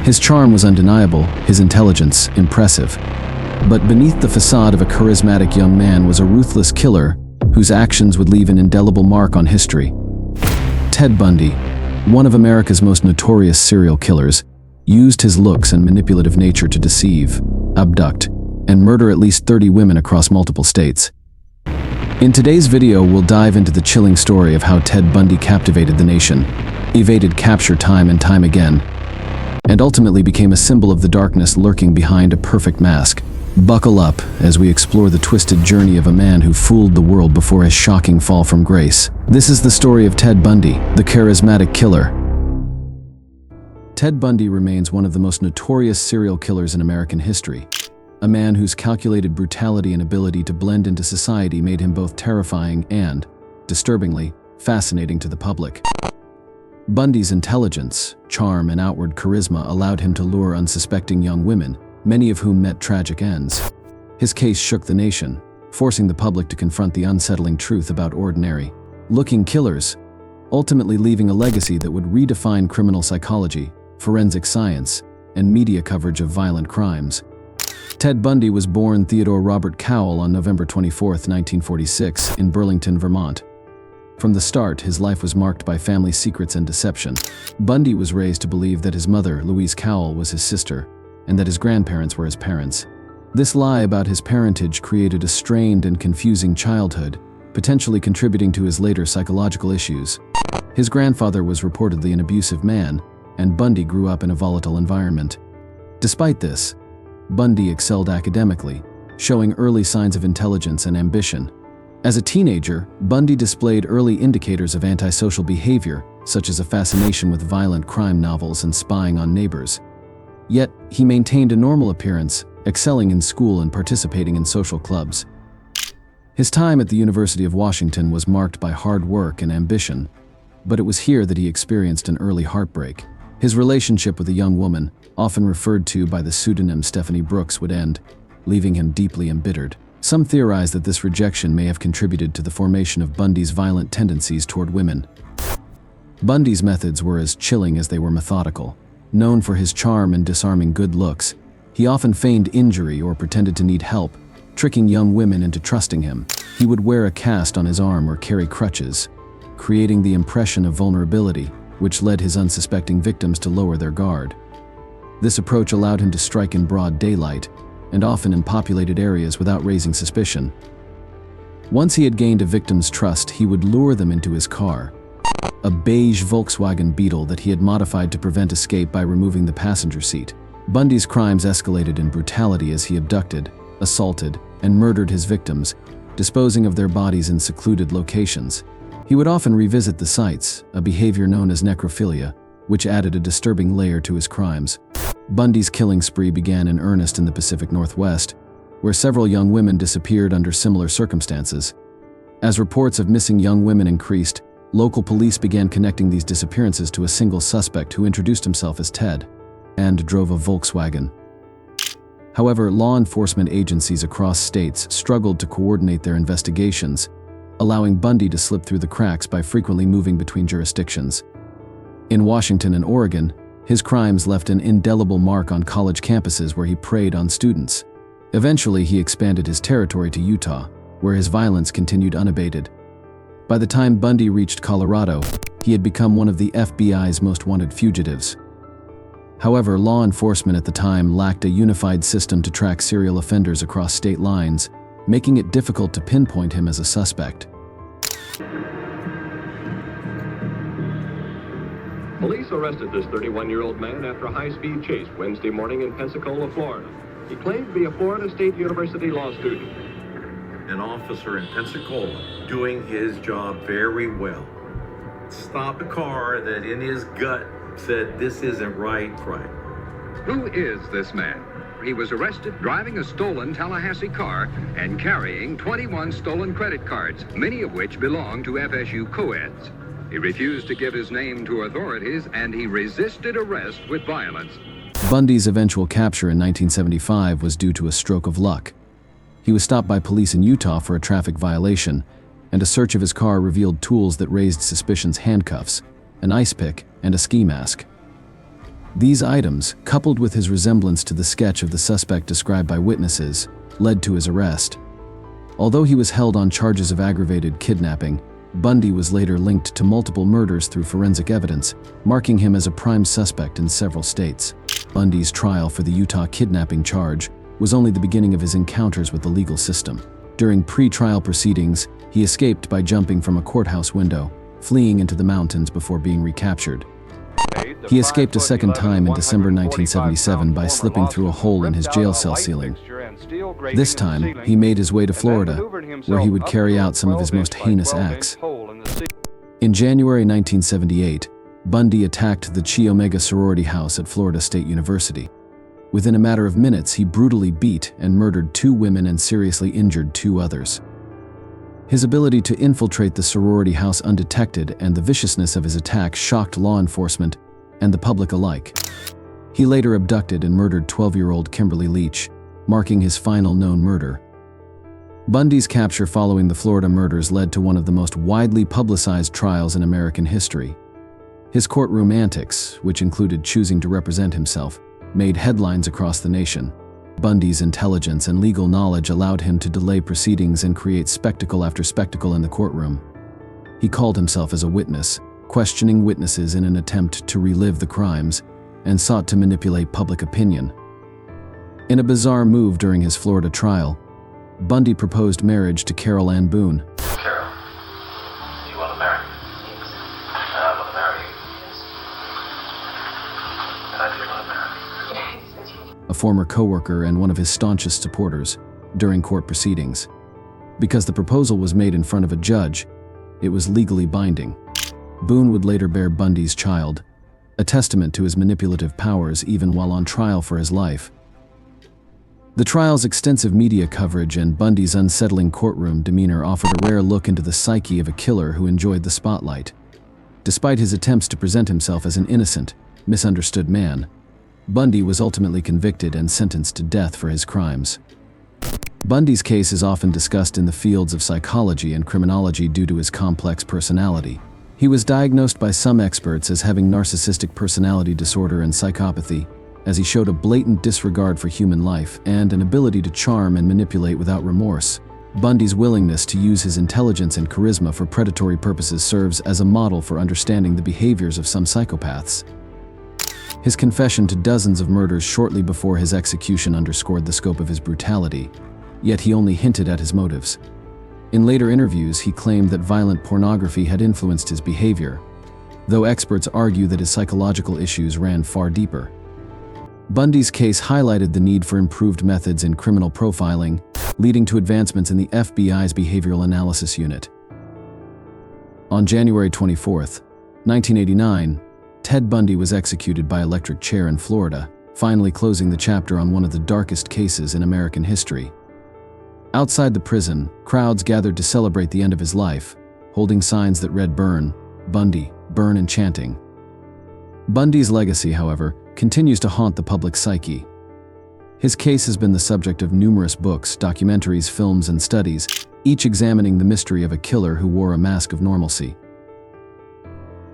His charm was undeniable, his intelligence impressive. But beneath the facade of a charismatic young man was a ruthless killer whose actions would leave an indelible mark on history. Ted Bundy, one of America's most notorious serial killers, used his looks and manipulative nature to deceive, abduct, and murder at least 30 women across multiple states. In today's video, we'll dive into the chilling story of how Ted Bundy captivated the nation, evaded capture time and time again, and ultimately became a symbol of the darkness lurking behind a perfect mask. Buckle up as we explore the twisted journey of a man who fooled the world before his shocking fall from grace. This is the story of Ted Bundy, the charismatic killer. Ted Bundy remains one of the most notorious serial killers in American history. A man whose calculated brutality and ability to blend into society made him both terrifying and, disturbingly, fascinating to the public. Bundy's intelligence, charm, and outward charisma allowed him to lure unsuspecting young women, many of whom met tragic ends. His case shook the nation, forcing the public to confront the unsettling truth about ordinary-looking killers, ultimately leaving a legacy that would redefine criminal psychology, forensic science, and media coverage of violent crimes. Ted Bundy was born Theodore Robert Cowell on November 24, 1946, in Burlington, Vermont. From the start, his life was marked by family secrets and deception. Bundy was raised to believe that his mother, Louise Cowell, was his sister, and that his grandparents were his parents. This lie about his parentage created a strained and confusing childhood, potentially contributing to his later psychological issues. His grandfather was reportedly an abusive man, and Bundy grew up in a volatile environment. Despite this, Bundy excelled academically, showing early signs of intelligence and ambition. As a teenager, Bundy displayed early indicators of antisocial behavior, such as a fascination with violent crime novels and spying on neighbors. Yet, he maintained a normal appearance, excelling in school and participating in social clubs. His time at the University of Washington was marked by hard work and ambition, but it was here that he experienced an early heartbreak. His relationship with a young woman, often referred to by the pseudonym Stephanie Brooks, would end, leaving him deeply embittered. Some theorize that this rejection may have contributed to the formation of Bundy's violent tendencies toward women. Bundy's methods were as chilling as they were methodical. Known for his charm and disarming good looks, he often feigned injury or pretended to need help, tricking young women into trusting him. He would wear a cast on his arm or carry crutches, creating the impression of vulnerability, which led his unsuspecting victims to lower their guard. This approach allowed him to strike in broad daylight, and often in populated areas without raising suspicion. Once he had gained a victim's trust, he would lure them into his car, a beige Volkswagen Beetle that he had modified to prevent escape by removing the passenger seat. Bundy's crimes escalated in brutality as he abducted, assaulted, and murdered his victims, disposing of their bodies in secluded locations. He would often revisit the sites, a behavior known as necrophilia, which added a disturbing layer to his crimes. Bundy's killing spree began in earnest in the Pacific Northwest, where several young women disappeared under similar circumstances. As reports of missing young women increased, local police began connecting these disappearances to a single suspect who introduced himself as Ted and drove a Volkswagen. However, law enforcement agencies across states struggled to coordinate their investigations, allowing Bundy to slip through the cracks by frequently moving between jurisdictions. In Washington and Oregon, his crimes left an indelible mark on college campuses where he preyed on students. Eventually, he expanded his territory to Utah, where his violence continued unabated. By the time Bundy reached Colorado, he had become one of the FBI's most wanted fugitives. However, law enforcement at the time lacked a unified system to track serial offenders across state lines, making it difficult to pinpoint him as a suspect. Police arrested this 31-year-old man after a high-speed chase Wednesday morning in Pensacola, Florida. He claimed to be a Florida State University law student. An officer in Pensacola doing his job very well stopped a car that in his gut said, "This isn't right." Who is this man? He was arrested driving a stolen Tallahassee car and carrying 21 stolen credit cards, many of which belong to FSU co-eds. He refused to give his name to authorities, and he resisted arrest with violence. Bundy's eventual capture in 1975 was due to a stroke of luck. He was stopped by police in Utah for a traffic violation, and a search of his car revealed tools that raised suspicion's: handcuffs, an ice pick, and a ski mask. These items, coupled with his resemblance to the sketch of the suspect described by witnesses, led to his arrest. Although he was held on charges of aggravated kidnapping, Bundy was later linked to multiple murders through forensic evidence, marking him as a prime suspect in several states. Bundy's trial for the Utah kidnapping charge was only the beginning of his encounters with the legal system. During pre-trial proceedings, he escaped by jumping from a courthouse window, fleeing into the mountains before being recaptured. He escaped a second time in December 1977 by slipping through a hole in his jail cell ceiling. This time, he made his way to Florida, where he would carry out some of his most heinous acts. In January 1978, Bundy attacked the Chi Omega sorority house at Florida State University. Within a matter of minutes, he brutally beat and murdered 2 women and seriously injured 2 others. His ability to infiltrate the sorority house undetected and the viciousness of his attack shocked law enforcement and the public alike. He later abducted and murdered 12-year-old Kimberly Leach, marking his final known murder. Bundy's capture following the Florida murders led to one of the most widely publicized trials in American history. His courtroom antics, which included choosing to represent himself, made headlines across the nation. Bundy's intelligence and legal knowledge allowed him to delay proceedings and create spectacle after spectacle in the courtroom. He called himself as a witness, questioning witnesses in an attempt to relive the crimes, and sought to manipulate public opinion. In a bizarre move during his Florida trial, Bundy proposed marriage to Carol Ann Boone. Carol, do you want to marry me? I want to marry you. I do want to marry you. A former coworker and one of his staunchest supporters, during court proceedings. Because the proposal was made in front of a judge, it was legally binding. Boone would later bear Bundy's child, a testament to his manipulative powers even while on trial for his life. The trial's extensive media coverage and Bundy's unsettling courtroom demeanor offered a rare look into the psyche of a killer who enjoyed the spotlight. Despite his attempts to present himself as an innocent, misunderstood man, Bundy was ultimately convicted and sentenced to death for his crimes. Bundy's case is often discussed in the fields of psychology and criminology due to his complex personality. He was diagnosed by some experts as having narcissistic personality disorder and psychopathy, as he showed a blatant disregard for human life and an ability to charm and manipulate without remorse. Bundy's willingness to use his intelligence and charisma for predatory purposes serves as a model for understanding the behaviors of some psychopaths. His confession to dozens of murders shortly before his execution underscored the scope of his brutality, yet he only hinted at his motives. In later interviews, he claimed that violent pornography had influenced his behavior, though experts argue that his psychological issues ran far deeper. Bundy's case highlighted the need for improved methods in criminal profiling, leading to advancements in the FBI's Behavioral Analysis Unit. On January 24, 1989, Ted Bundy was executed by electric chair in Florida, finally closing the chapter on one of the darkest cases in American history. Outside the prison, crowds gathered to celebrate the end of his life, holding signs that read "Burn, Bundy, burn" and chanting. Bundy's legacy, however, continues to haunt the public psyche. His case has been the subject of numerous books, documentaries, films, and studies, each examining the mystery of a killer who wore a mask of normalcy.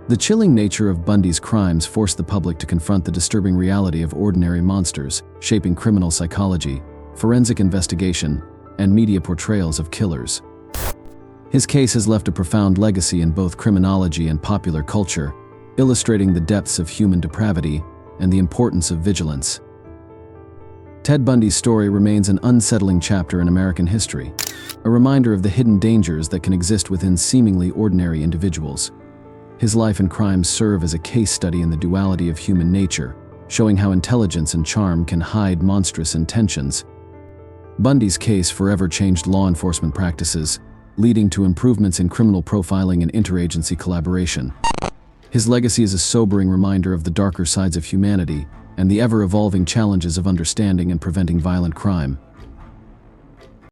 The chilling nature of Bundy's crimes forced the public to confront the disturbing reality of ordinary monsters, shaping criminal psychology, forensic investigation, and media portrayals of killers. His case has left a profound legacy in both criminology and popular culture, illustrating the depths of human depravity and the importance of vigilance. Ted Bundy's story remains an unsettling chapter in American history, a reminder of the hidden dangers that can exist within seemingly ordinary individuals. His life and crimes serve as a case study in the duality of human nature, showing how intelligence and charm can hide monstrous intentions. Bundy's case forever changed law enforcement practices, leading to improvements in criminal profiling and interagency collaboration. His legacy is a sobering reminder of the darker sides of humanity and the ever-evolving challenges of understanding and preventing violent crime.